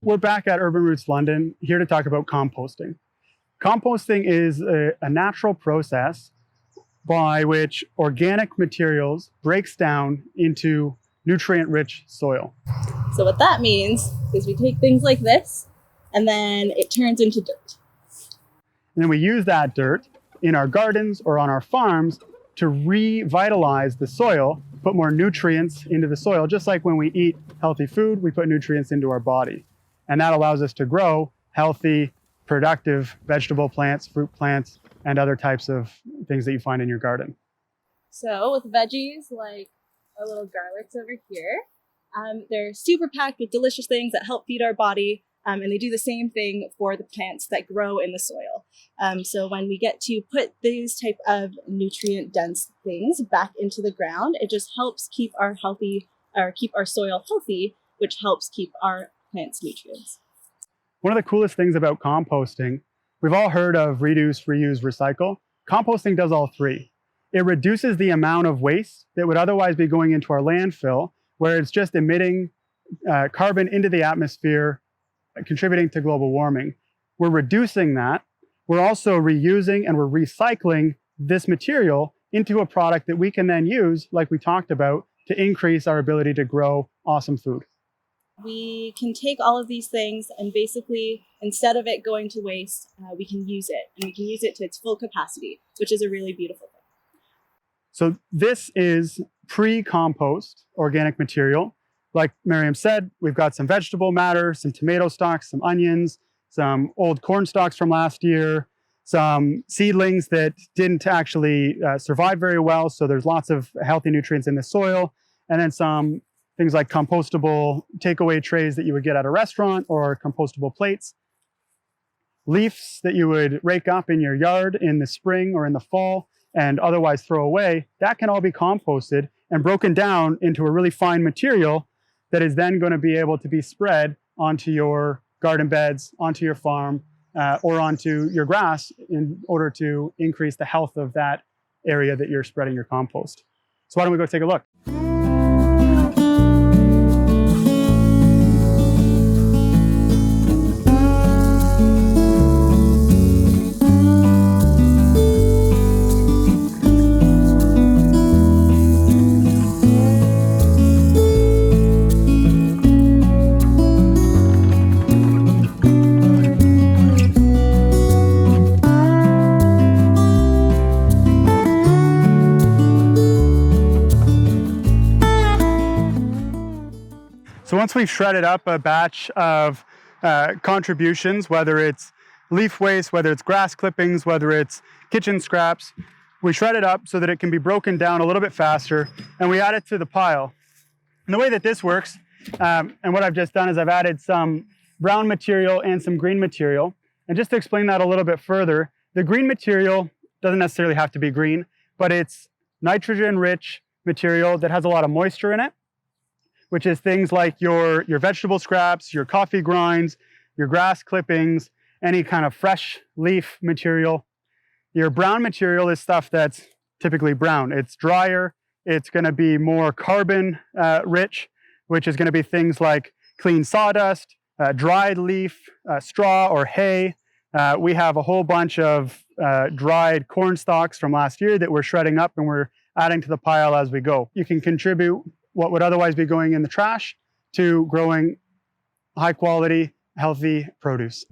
we're back at Urban Roots London, here to talk about composting. Composting is a natural process by which organic materials breaks down into nutrient-rich soil. So what that means is we take things like this, and then it turns into dirt. And then we use that dirt in our gardens or on our farms to revitalize the soil, put more nutrients into the soil. Just like when we eat healthy food, we put nutrients into our body. And that allows us to grow healthy, productive vegetable plants, fruit plants, and other types of things that you find in your garden. So with veggies like our little garlics over here, they're super packed with delicious things that help feed our body. And they do the same thing for the plants that grow in the soil. So when we get to put these type of nutrient-dense things back into the ground, it just helps keep our soil healthy, which helps keep our plants' nutrients. One of the coolest things about composting, we've all heard of reduce, reuse, recycle. Composting does all three. It reduces the amount of waste that would otherwise be going into our landfill, where it's just emitting carbon into the atmosphere, contributing to global warming. We're reducing that. We're also reusing and we're recycling this material into a product that we can then use, like we talked about, to increase our ability to grow awesome food. We can take all of these things and basically, instead of it going to waste, we can use it. And we can use it to its full capacity, which is a really beautiful thing. So this is pre-compost organic material. Like Miriam said, we've got some vegetable matter, some tomato stalks, some onions, some old corn stalks from last year, some seedlings that didn't actually survive very well. So there's lots of healthy nutrients in the soil. And then some things like compostable takeaway trays that you would get at a restaurant or compostable plates. Leaves that you would rake up in your yard in the spring or in the fall and otherwise throw away, that can all be composted and broken down into a really fine material that is then going to be able to be spread onto your garden beds, onto your farm, or onto your grass in order to increase the health of that area that you're spreading your compost. So why don't we go take a look? So once we've shredded up a batch of contributions, whether it's leaf waste, whether it's grass clippings, whether it's kitchen scraps, we shred it up so that it can be broken down a little bit faster, and we add it to the pile. And the way that this works, and what I've just done is I've added some brown material and some green material. And just to explain that a little bit further, the green material doesn't necessarily have to be green, but it's nitrogen-rich material that has a lot of moisture in it, which is things like your vegetable scraps, your coffee grinds, your grass clippings, any kind of fresh leaf material. Your brown material is stuff that's typically brown. It's drier, it's gonna be more carbon rich, which is gonna be things like clean sawdust, dried leaf, straw or hay. We have a whole bunch of dried corn stalks from last year that we're shredding up and we're adding to the pile as we go. You can contribute what would otherwise be going in the trash to growing high quality, healthy produce.